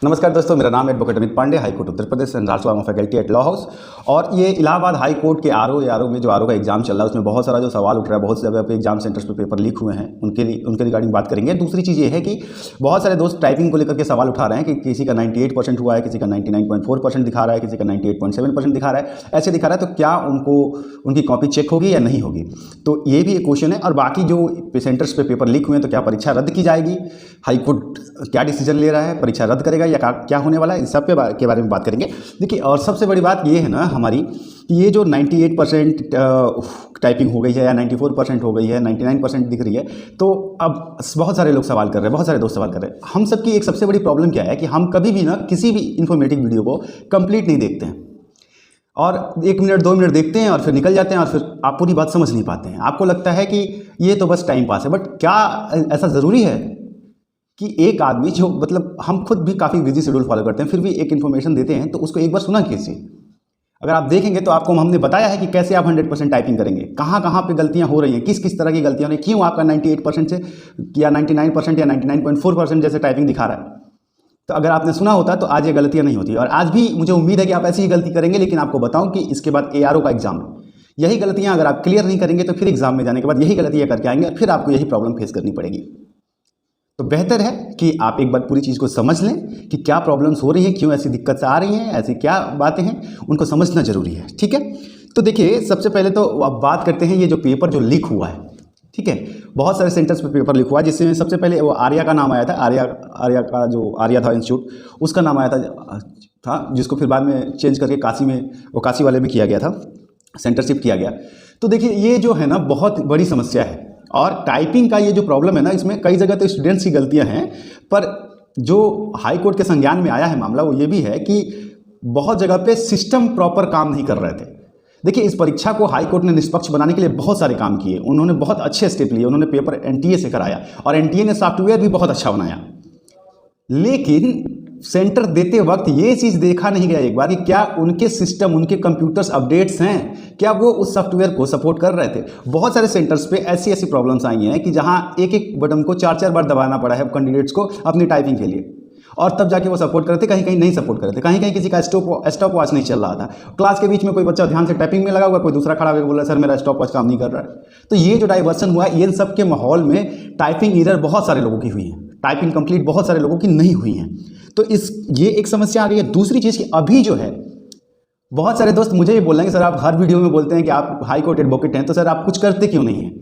नमस्कार दोस्तों, मेरा नाम advocate Amit Pandey, high court Uttar Pradesh and also I am faculty at law house. और ये इलाहाबाद हाई कोर्ट के आरओ में जो आरओ का एग्जाम चल रहा है उसमें बहुत सारा जो सवाल उठ रहा है, बहुत सी जगह पे एग्जाम सेंटर्स पे पेपर लीक हुए हैं, उनके रिगार्डिंग बात करेंगे। दूसरी चीज़ ये है कि बहुत सारे दोस्त टाइपिंग को लेकर के सवाल उठा रहे हैं कि किसी का 98% हुआ है, किसी का 99.4% दिखा रहा है, किसी का 98.7% दिखा रहा है, ऐसे दिखा रहा है। तो क्या उनकी कॉपी चेक होगी या नहीं होगी, तो ये भी एक क्वेश्चन है। और बाकी जो सेंटर्स पे पेपर लीक हुए हैं तो क्या परीक्षा रद्द की जाएगी, हाई कोर्ट क्या डिसीजन ले रहा है, परीक्षा रद्द करेगा या क्या होने वाला है, इस सब के बारे में बात करेंगे। देखिए, और सबसे बड़ी बात ये है ना हमारी कि ये जो 98% टाइपिंग हो गई है या 94% हो गई है, 99% दिख रही है, तो अब बहुत सारे लोग सवाल कर रहे हैं, बहुत सारे दोस्त सवाल कर रहे हैं। हम सबकी एक सबसे बड़ी प्रॉब्लम क्या है कि हम कभी भी ना किसी भी इन्फॉर्मेटिव वीडियो को कंप्लीट नहीं देखते हैं, और 1 मिनट 2 मिनट देखते हैं और फिर निकल जाते हैं, और फिर आप पूरी बात समझ नहीं पाते हैं। आपको लगता है कि ये तो बस टाइम पास है, बट क्या ऐसा ज़रूरी है कि एक आदमी जो मतलब हम खुद भी काफ़ी बिजी शेड्यूल फॉलो करते हैं, फिर भी एक इन्फॉर्मेशन देते हैं तो उसको एक बार सुना कीजिए। अगर आप देखेंगे तो आपको हमने बताया है कि कैसे आप 100% टाइपिंग करेंगे, कहाँ कहाँ पे गलतियाँ हो रही हैं, किस किस तरह की गलतियाँ हो रही हैं, क्यों आपका 98% से या 99% या 99.4% जैसे टाइपिंग दिखा रहा है। तो अगर आपने सुना होता तो आज ये गलतियाँ नहीं होती, और आज भी मुझे उम्मीद है कि आप ऐसी ही गलती करेंगे। लेकिन आपको बताऊँ कि इसके बाद ARO का एग्जाम है, यही गलतियाँ अगर आप क्लियर नहीं करेंगे तो फिर एग्जाम में जाने के बाद यही गलतियाँ करके आएंगे और फिर आपको यही प्रॉब्लम फेस करनी पड़ेगी। तो बेहतर है कि आप एक बार पूरी चीज़ को समझ लें कि क्या प्रॉब्लम्स हो रही हैं, क्यों ऐसी दिक्कत आ रही हैं, ऐसी क्या बातें हैं, उनको समझना जरूरी है। ठीक है, तो देखिए, सबसे पहले तो अब बात करते हैं ये जो पेपर जो लीक हुआ है। ठीक है, बहुत सारे सेंटर्स पे पेपर लीक हुआ है, जिसमें सबसे पहले वो आर्या का नाम आया था। आर्या का जो आर्या था इंस्टीट्यूट, उसका नाम आया था जिसको फिर बाद में चेंज करके काशी वाले में किया गया था, सेंटरशिप किया गया। तो देखिए, ये जो है ना बहुत बड़ी समस्या है। और टाइपिंग का ये जो प्रॉब्लम है ना, इसमें कई जगह तो स्टूडेंट्स की गलतियां हैं, पर जो हाई कोर्ट के संज्ञान में आया है मामला वो ये भी है कि बहुत जगह पे सिस्टम प्रॉपर काम नहीं कर रहे थे। देखिए, इस परीक्षा को हाई कोर्ट ने निष्पक्ष बनाने के लिए बहुत सारे काम किए, उन्होंने बहुत अच्छे स्टेप लिए। उन्होंने पेपर NTA से कराया और NTA ने सॉफ्टवेयर भी बहुत अच्छा बनाया, लेकिन सेंटर देते वक्त ये चीज़ देखा नहीं गया एक बार कि क्या उनके सिस्टम, उनके कंप्यूटर्स अपडेट्स हैं, क्या वो उस सॉफ्टवेयर को सपोर्ट कर रहे थे। बहुत सारे सेंटर्स पे ऐसी प्रॉब्लम्स आई हैं कि जहां एक एक बटन को 4 बार दबाना पड़ा है कैंडिडेट्स को अपनी टाइपिंग के लिए, और तब जाके वो सपोर्ट कर रहे थे। कहीं कहीं नहीं सपोर्ट कर रहे थे, कहीं कहीं किसी का स्टॉप वॉच नहीं चल रहा था। क्लास के बीच में कोई बच्चा ध्यान से टाइपिंग में लगा हुआ, कोई दूसरा खड़ा होकर बोल रहा है सर मेरा स्टॉप वॉच काम नहीं कर रहा है। तो ये जो डाइवर्सन हुआ है, इन सब के माहौल में टाइपिंग एरर बहुत सारे लोगों की हुई है, टाइपिंग कंप्लीट बहुत सारे लोगों की नहीं हुई है। तो ये एक समस्या आ रही है। दूसरी चीज़ की अभी जो है, बहुत सारे दोस्त मुझे ये बोल रहे हैं कि सर आप हर वीडियो में बोलते हैं कि आप हाई कोर्ट एडवोकेट हैं, तो सर आप कुछ करते क्यों नहीं हैं,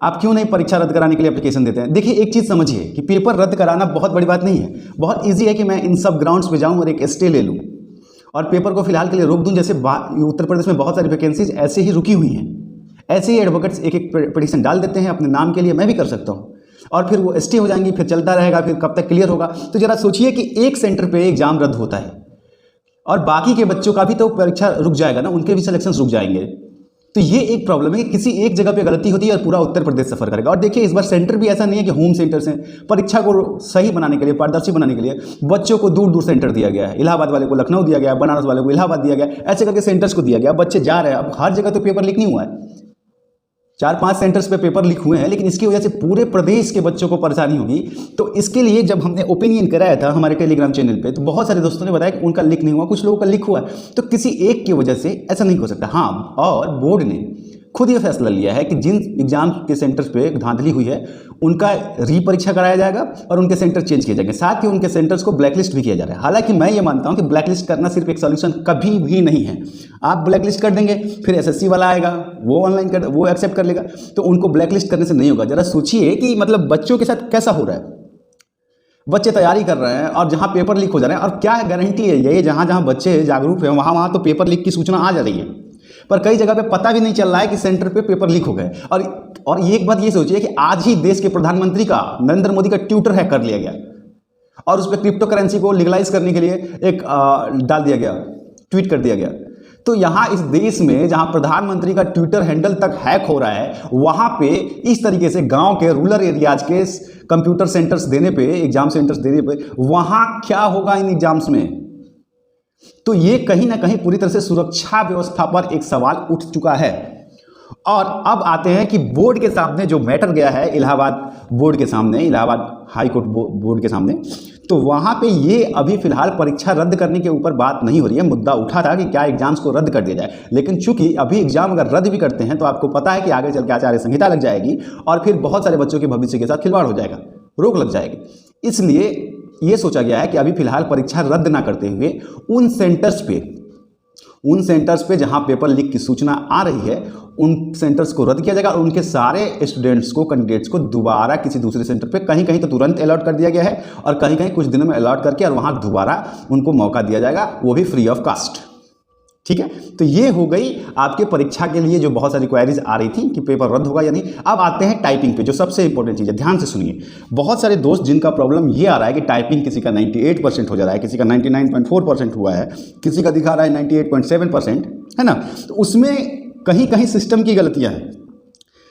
आप क्यों नहीं परीक्षा रद्द कराने के लिए एप्लीकेशन देते हैं। देखिए, एक चीज़ समझिए कि पेपर रद्द कराना बहुत बड़ी बात नहीं है। बहुत ईजी है कि मैं इन सब ग्राउंड्स पे जाऊँ और एक स्टे ले लूँ और पेपर को फिलहाल के लिए रोक दूँ। जैसे उत्तर प्रदेश में बहुत सारी वैकेंसीज ऐसे ही रुकी हुई हैं, ऐसे ही एडवोकेट्स एक पिटीशन डाल देते हैं अपने नाम के लिए। मैं भी कर सकता हूँ, और फिर वो स्टे हो जाएंगी, फिर चलता रहेगा, फिर कब तक क्लियर होगा। तो जरा सोचिए कि एक सेंटर पे एग्जाम रद्द होता है और बाकी के बच्चों का भी तो परीक्षा रुक जाएगा ना, उनके भी सिलेक्शन रुक जाएंगे। तो ये एक प्रॉब्लम है कि किसी एक जगह पे गलती होती है और पूरा उत्तर प्रदेश सफर करेगा। और देखिए, इस बार सेंटर भी ऐसा नहीं है कि होम सेंटर से परीक्षा को सही बनाने के लिए, पारदर्शी बनाने के लिए बच्चों को दूर दूर सेंटर दिया गया है। इलाहाबाद वाले को लखनऊ दिया गया, बनारस वाले को इलाहाबाद दिया गया, ऐसे करके सेंटर्स को दिया गया। बच्चे जा रहे हैं। अब हर जगह तो पेपर लीक नहीं हुआ है, 4-5 सेंटर्स पे पेपर लीक हुए हैं, लेकिन इसकी वजह से पूरे प्रदेश के बच्चों को परेशानी होगी। तो इसके लिए जब हमने ओपिनियन कराया था हमारे टेलीग्राम चैनल पे, तो बहुत सारे दोस्तों ने बताया कि उनका लीक नहीं हुआ, कुछ लोगों का लीक हुआ। तो किसी एक की वजह से ऐसा नहीं हो सकता। हाँ, और बोर्ड ने खुद ये फैसला लिया है कि जिन एग्जाम के सेंटर्स पे धांधली हुई है उनका रीपरीक्षा कराया जाएगा और उनके सेंटर चेंज किए जाएंगे। साथ ही उनके सेंटर्स को ब्लैकलिस्ट भी किया जा रहा है। हालांकि मैं ये मानता हूं कि ब्लैकलिस्ट करना सिर्फ एक सॉल्यूशन कभी भी नहीं है। आप ब्लैकलिस्ट कर देंगे, फिर SSC वाला आएगा, वो ऑनलाइन वो एक्सेप्ट कर लेगा, तो उनको ब्लैकलिस्ट करने से नहीं होगा। जरा सोचिए कि मतलब बच्चों के साथ कैसा हो रहा है। बच्चे तैयारी कर रहे हैं और जहां पेपर लीक हो जा रहे हैं, और क्या गारंटी है ये जहां जहां बच्चे जागरूक हैं वहां तो पेपर लीक की सूचना आ जा रही है, पर कई जगह पे पता भी नहीं चल रहा है कि सेंटर पे पेपर लीक हो गए। और ये एक बात ये सोचिए कि आज ही देश के प्रधानमंत्री का, नरेंद्र मोदी का ट्विटर हैक कर लिया गया और उस पर क्रिप्टो करेंसी को लीगलाइज करने के लिए एक डाल दिया गया, ट्वीट कर दिया गया। तो यहाँ इस देश में जहाँ प्रधानमंत्री का ट्विटर हैंडल तक हैक हो रहा है, वहाँ पे इस तरीके से गांव के रूरल एरियाज के कंप्यूटर सेंटर्स देने पे, एग्जाम सेंटर्स देने पे, वहाँ क्या होगा इन एग्जाम्स में। तो ये कहीं ना कहीं पूरी तरह से सुरक्षा व्यवस्था पर एक सवाल उठ चुका है। और अब आते हैं कि बोर्ड के सामने जो मैटर गया है, इलाहाबाद बोर्ड के सामने, इलाहाबाद हाई कोर्ट बोर्ड के सामने, तो वहाँ पे ये अभी फिलहाल परीक्षा रद्द करने के ऊपर बात नहीं हो रही है। मुद्दा उठा था कि क्या एग्जाम्स को रद्द कर दिया जाए, लेकिन चूंकि अभी एग्जाम अगर रद्द भी करते हैं तो आपको पता है कि आगे चल के आचार्य संहिता लग जाएगी और फिर बहुत सारे बच्चों के भविष्य के साथ खिलवाड़ हो जाएगा, रोक लग जाएगी। इसलिए ये सोचा गया है कि अभी फिलहाल परीक्षा रद्द ना करते हुए उन सेंटर्स पे जहां पेपर लीक की सूचना आ रही है उन सेंटर्स को रद्द किया जाएगा और उनके सारे स्टूडेंट्स को, कैंडिडेट्स को दोबारा किसी दूसरे सेंटर पे कहीं कहीं तो तुरंत अलॉट कर दिया गया है और कहीं कहीं कुछ दिनों में अलॉट करके और वहां दोबारा उनको मौका दिया जाएगा, वो भी फ्री ऑफ कास्ट। ठीक है, तो ये हो गई आपके परीक्षा के लिए जो बहुत सारी क्वेरीज आ रही थी कि पेपर रद्द होगा या नहीं। अब आते हैं टाइपिंग पे, जो सबसे इंपॉर्टेंट चीज़ है। ध्यान से सुनिए, बहुत सारे दोस्त जिनका प्रॉब्लम ये आ रहा है कि टाइपिंग किसी का 98% हो जा रहा है, किसी का 99.4% हुआ है, किसी का दिखा रहा है 98.7%, है ना। तो उसमें कहीं कहीं सिस्टम की गलतियाँ हैं।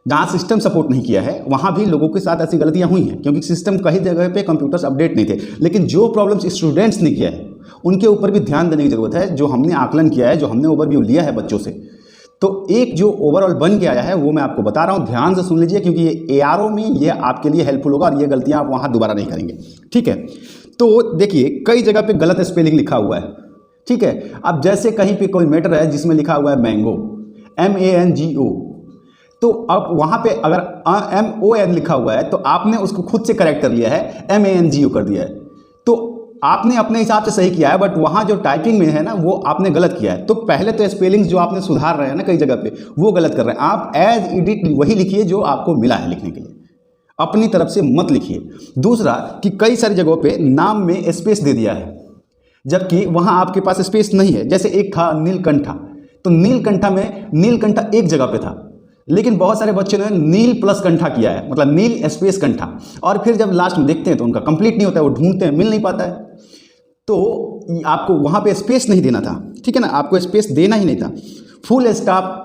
जहाँ सिस्टम सपोर्ट नहीं किया है वहाँ भी लोगों के साथ ऐसी गलतियाँ हुई हैं, क्योंकि सिस्टम कई जगह पे कंप्यूटर्स अपडेट नहीं थे। लेकिन जो प्रॉब्लम्स स्टूडेंट्स ने किया है उनके ऊपर भी ध्यान देने की ज़रूरत है। जो हमने आकलन किया है, जो हमने ओवरव्यू लिया है बच्चों से, तो एक जो ओवरऑल बन के आया है वो मैं आपको बता रहा हूँ। ध्यान से सुन लीजिए, क्योंकि ये ARO में ये आपके लिए हेल्पफुल होगा और ये गलतियाँ आप वहाँ दोबारा नहीं करेंगे। ठीक है, तो देखिए कई जगह पे गलत स्पेलिंग लिखा हुआ है। ठीक है, अब जैसे कहीं पे कोई मैटर है जिसमें लिखा हुआ है मैंगो, MANGO, तो अब वहाँ पे अगर MON लिखा हुआ है तो आपने उसको खुद से करेक्ट कर लिया है, MANGO कर दिया है। तो आपने अपने हिसाब से सही किया है, बट वहाँ जो टाइपिंग में है ना वो आपने गलत किया है। तो पहले तो स्पेलिंग्स जो आपने सुधार रहे हैं ना कई जगह पे, वो गलत कर रहे हैं। आप एज एडिट वही लिखिए जो आपको मिला है लिखने के लिए, अपनी तरफ से मत लिखिए। दूसरा कि कई सारी जगहों पे नाम में स्पेस दे दिया है जबकि वहाँ आपके पास स्पेस नहीं है। जैसे एक था नीलकंठा, तो नीलकंठा में नीलकंठा एक जगह पे था, लेकिन बहुत सारे बच्चों ने नील प्लस कंठा किया है, मतलब नील स्पेस कंठा, और फिर जब लास्ट में देखते हैं तो उनका कंप्लीट नहीं होता है, वो ढूंढते हैं मिल नहीं पाता है। तो आपको वहाँ पे स्पेस नहीं देना था, ठीक है ना, आपको स्पेस देना ही नहीं था। फुल स्टॉप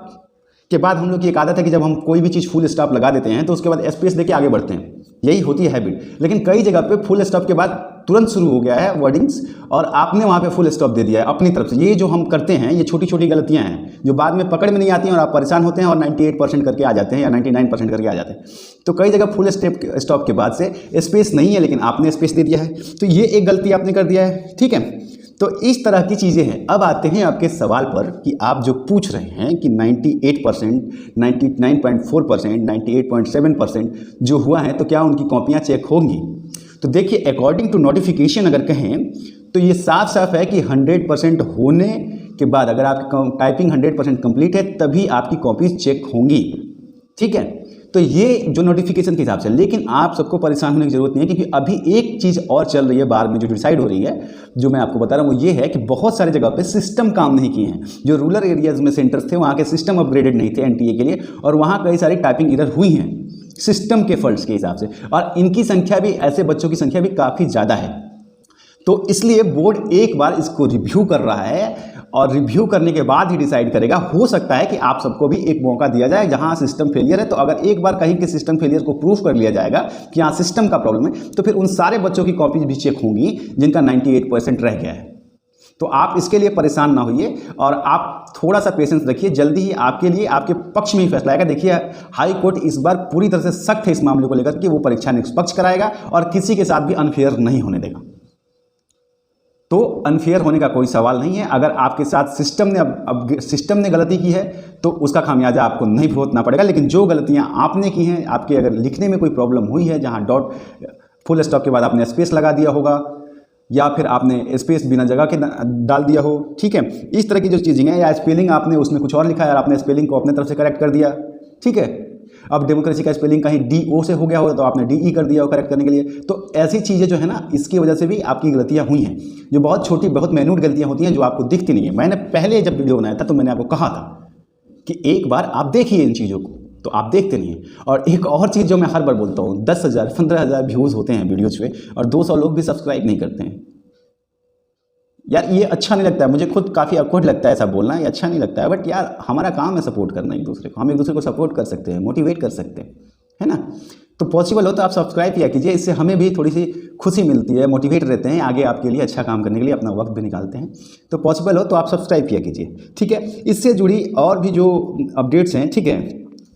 के बाद हम लोग की एक आदत है कि जब हम कोई भी चीज़ फुल स्टॉप लगा देते हैं तो उसके बाद स्पेस देके आगे बढ़ते हैं, यही होती है हैबिट। लेकिन कई जगह पे फुल स्टॉप के बाद तुरंत शुरू हो गया है वर्डिंग्स और आपने वहाँ पे फुल स्टॉप दे दिया है अपनी तरफ से। ये जो हम करते हैं ये छोटी छोटी गलतियाँ हैं जो बाद में पकड़ में नहीं आती हैं और आप परेशान होते हैं और 98% करके आ जाते हैं या 99% करके आ जाते हैं। तो कई जगह फुल स्टॉप के बाद से स्पेस नहीं है लेकिन आपने स्पेस दे दिया है, तो ये एक गलती आपने कर दिया है। ठीक है, तो इस तरह की चीज़ें हैं। अब आते हैं आपके सवाल पर कि आप जो पूछ रहे हैं कि 98%, 99.4%, 98.7% जो हुआ है तो क्या उनकी कॉपियाँ चेक होंगी। तो देखिए अकॉर्डिंग टू नोटिफिकेशन अगर कहें तो ये साफ साफ है कि 100% होने के बाद अगर आपकी टाइपिंग 100% कंप्लीट है तभी आपकी कॉपीज चेक होंगी। ठीक है, तो ये जो नोटिफिकेशन के हिसाब से, लेकिन आप सबको परेशान होने की जरूरत नहीं है क्योंकि अभी एक चीज़ और चल रही है बाहर में जो डिसाइड हो रही है, जो मैं आपको बता रहा हूँ वो ये है कि बहुत सारी जगह पे सिस्टम काम नहीं किए हैं। जो रूरल एरियाज़ में सेंटर्स थे वहाँ के सिस्टम अपग्रेडेड नहीं थे NTA के लिए और वहाँ कई सारी टाइपिंग एरर हुई हैं सिस्टम के फॉल्ट्स के हिसाब से, और इनकी संख्या भी, ऐसे बच्चों की संख्या भी काफ़ी ज़्यादा है। तो इसलिए बोर्ड एक बार इसको रिव्यू कर रहा है और रिव्यू करने के बाद ही डिसाइड करेगा। हो सकता है कि आप सबको भी एक मौका दिया जाए जहां सिस्टम फेलियर है, तो अगर एक बार कहीं के सिस्टम फेलियर को प्रूफ कर लिया जाएगा कि यहाँ सिस्टम का प्रॉब्लम है तो फिर उन सारे बच्चों की कॉपीज भी चेक होंगी जिनका 98% रह गया है। तो आप इसके लिए परेशान ना होइए और आप थोड़ा सा पेशेंस रखिए, जल्दी ही आपके लिए आपके पक्ष में ही फैसला आएगा। देखिए हाई कोर्ट इस बार पूरी तरह से सख्त है इस मामले को लेकर कि वो परीक्षा निष्पक्ष कराएगा और किसी के साथ भी अनफेयर नहीं होने देगा। तो अनफेयर होने का कोई सवाल नहीं है। अगर आपके साथ सिस्टम ने गलती की है तो उसका खामियाजा आपको नहीं भुगतना पड़ेगा, लेकिन जो गलतियां आपने की हैं, आपके अगर लिखने में कोई प्रॉब्लम हुई है जहां डॉट फुल स्टॉप के बाद आपने स्पेस लगा दिया होगा या फिर आपने स्पेस बिना जगह के डाल दिया हो, ठीक है, इस तरह की जो चीज़ें हैं, या स्पेलिंग आपने उसमें कुछ और लिखा है और आपने स्पेलिंग को अपने तरफ से करेक्ट कर दिया, ठीक है। अब डेमोक्रेसी का स्पेलिंग कहीं DO से हो गया हो तो आपने DE कर दिया हो करेक्ट करने के लिए। तो ऐसी चीज़ें जो है ना, इसकी वजह से भी आपकी गलतियां हुई हैं, जो बहुत छोटी, बहुत मैन्यूट गलतियां होती हैं जो आपको दिखती नहीं है। मैंने पहले जब वीडियो बनाया था तो मैंने आपको कहा था कि एक बार आप देखिए इन चीज़ों को, तो आप देखते नहीं हैं। और एक और चीज़ जो मैं हर बार बोलता हूँ, 10,000 15,000 व्यूज़ होते हैं वीडियोज़ पे और 200 लोग भी सब्सक्राइब नहीं करते हैं। यार ये अच्छा नहीं लगता है, मुझे खुद काफ़ी awkward लगता है ऐसा बोलना, ये अच्छा नहीं लगता है, बट यार हमारा काम है सपोर्ट करना एक दूसरे को। हम एक दूसरे को सपोर्ट कर सकते हैं, मोटिवेट कर सकते हैं, है ना। तो पॉसिबल हो तो आप सब्सक्राइब किया कीजिए, इससे हमें भी थोड़ी सी खुशी मिलती है, मोटिवेट रहते हैं, आगे आपके लिए अच्छा काम करने के लिए अपना वक्त भी निकालते हैं। तो पॉसिबल हो तो आप सब्सक्राइब किया कीजिए, ठीक है। इससे जुड़ी और भी जो अपडेट्स हैं, ठीक है,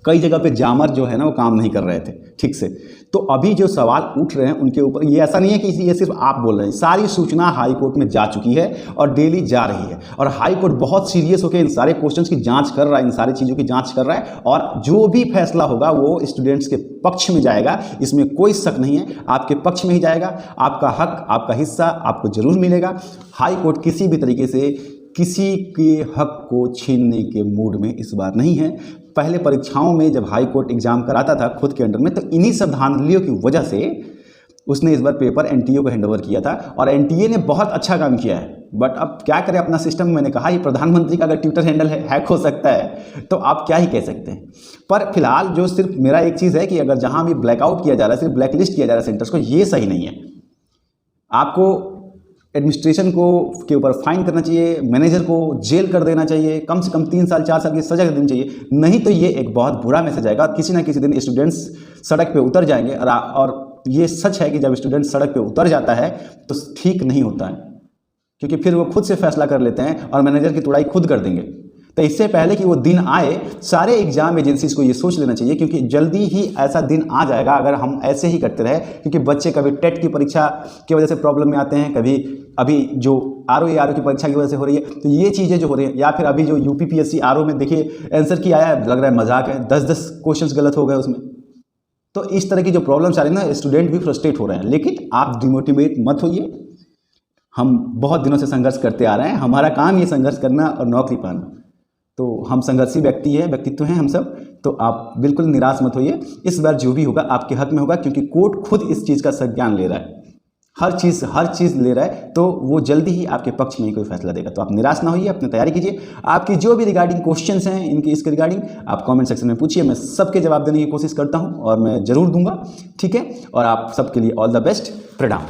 कई जगह पे जामर जो है ना वो काम नहीं कर रहे थे ठीक से। तो अभी जो सवाल उठ रहे हैं उनके ऊपर, ये ऐसा नहीं है कि ये सिर्फ आप बोल रहे हैं, सारी सूचना हाई कोर्ट में जा चुकी है और डेली जा रही है, और हाई कोर्ट बहुत सीरियस होकर इन सारे क्वेश्चंस की जांच कर रहा है, इन सारी चीज़ों की जांच कर रहा है, और जो भी फैसला होगा वो स्टूडेंट्स के पक्ष में जाएगा, इसमें कोई शक नहीं है, आपके पक्ष में ही जाएगा। आपका हक, आपका हिस्सा आपको जरूर मिलेगा। हाई कोर्ट किसी भी तरीके से किसी के हक को छीनने के मूड में इस बार नहीं है। पहले परीक्षाओं में जब हाई कोर्ट एग्जाम कराता था खुद के अंडर में, तो इन्हीं सब धांधलियों की वजह से उसने इस बार पेपर एनटीए को हैंडओवर किया था, और एनटीए ने बहुत अच्छा काम किया है। बट अब क्या करें, अपना सिस्टम, मैंने कहा ये प्रधानमंत्री का अगर ट्विटर हैंडल हैक हो सकता है तो आप क्या ही कह सकते हैं। पर फिलहाल जो सिर्फ मेरा एक चीज़ है कि अगर जहाँ भी ब्लैकआउट किया जा रहा है, सिर्फ ब्लैकलिस्ट किया जा रहा है सेंटर्स को, ये सही नहीं है। आपको एडमिनिस्ट्रेशन को के ऊपर फाइन करना चाहिए, मैनेजर को जेल कर देना चाहिए, कम से कम 3 साल 4 साल की सजा देनी चाहिए, नहीं तो ये एक बहुत बुरा मैसेज आएगा। किसी ना किसी दिन स्टूडेंट्स सड़क पे उतर जाएंगे, और ये सच है कि जब स्टूडेंट सड़क पे उतर जाता है तो ठीक नहीं होता है, क्योंकि फिर वो खुद से फैसला कर लेते हैं और मैनेजर की तुड़ाई खुद कर देंगे। तो इससे पहले कि वो दिन आए, सारे एग्जाम एजेंसीज को ये सोच लेना चाहिए, क्योंकि जल्दी ही ऐसा दिन आ जाएगा अगर हम ऐसे ही करते रहे। क्योंकि बच्चे कभी टेट की परीक्षा की वजह से प्रॉब्लम में आते हैं, कभी अभी जो आरओ की परीक्षा की वजह से हो रही है, तो ये चीज़ें जो हो रही है, या फिर अभी जो यूपीपीएससी आरओ में देखिए आंसर की आया है, लग रहा है मजाक है, 10-10 क्वेश्चन गलत हो गए उसमें। तो इस तरह की जो प्रॉब्लम्स आ रही है ना, स्टूडेंट भी फ्रस्ट्रेट हो रहे हैं। लेकिन आप डिमोटिवेट मत होइए, हम बहुत दिनों से संघर्ष करते आ रहे हैं, हमारा काम ये संघर्ष करना और नौकरी पाना। तो हम संघर्षी व्यक्तित्व हैं हम सब, तो आप बिल्कुल निराश मत होइए। इस बार जो भी होगा आपके हक में होगा, क्योंकि कोर्ट खुद इस चीज़ का संज्ञान ले रहा है, हर चीज़ ले रहा है, तो वो जल्दी ही आपके पक्ष में ही कोई फैसला देगा। तो आप निराश ना होइए, अपनी तैयारी कीजिए। आपकी जो भी रिगार्डिंग क्वेश्चंस हैं इसके रिगार्डिंग आप कमेंट सेक्शन में पूछिए, मैं सबके जवाब देने की कोशिश करता हूँ और मैं ज़रूर दूंगा, ठीक है। और आप सबके लिए ऑल द बेस्ट, प्रणाम।